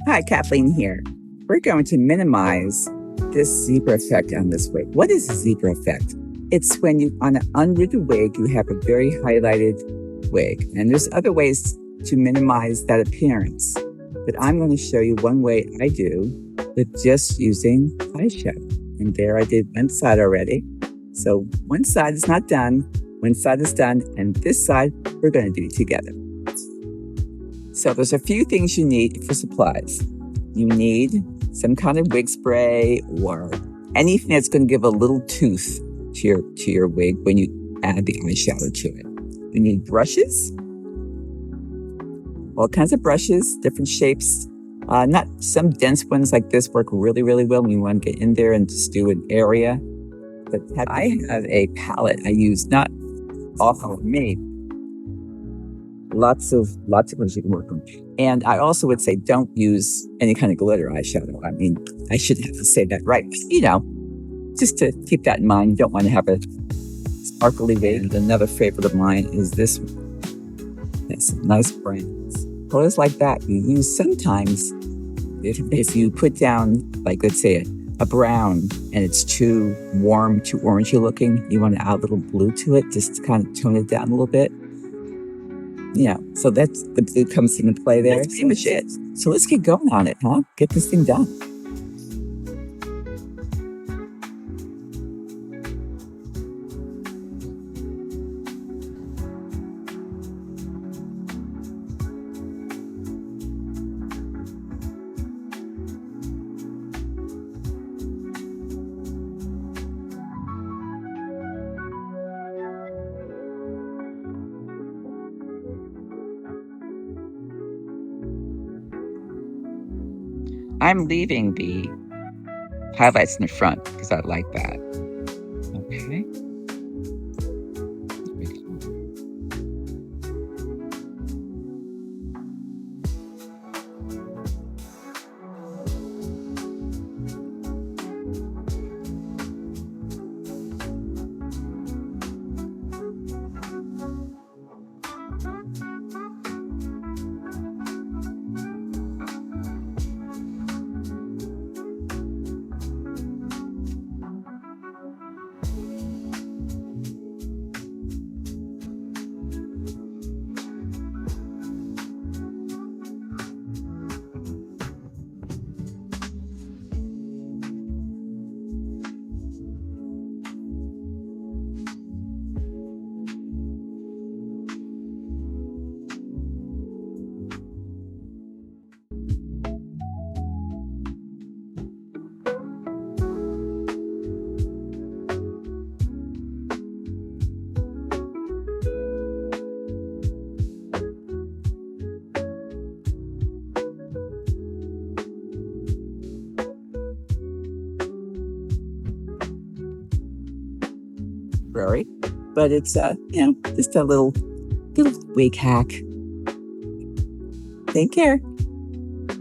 Hi, Kathleen here. We're going to minimize this zebra effect on this wig. What is a zebra effect? It's when you, on an unrooted wig, you have a very highlighted wig. And there's other ways to minimize that appearance. But I'm going to show you one way I do with just using eyeshadow. And there I did one side already. So one side is not done, one side is done, and this side we're going to do together. So there's a few things you need for supplies. You need some kind of wig spray or anything that's going to give a little tooth to your wig when you add the eyeshadow to it. You need brushes, all kinds of brushes, different shapes. Not some dense ones like this work really, really well when you want to get in there and just do an area. But I have a palette I use, not often with me. Lots of ones you can work on. And I also would say don't use any kind of glitter eyeshadow. I mean, I should have to say that right. Just to keep that in mind, you don't want to have a sparkly wig. And another favorite of mine is this one. It's some nice brands. Colors like that you use sometimes if you put down, like let's say a brown and it's too warm, too orangey looking, you want to add a little blue to it just to kind of tone it down a little bit. So that's the blue comes into play there. That's pretty much it. So let's get going on it, huh? Get this thing done. I'm leaving the highlights in the front because I like that. Okay. There we go. But it's just a little wig hack. Take care.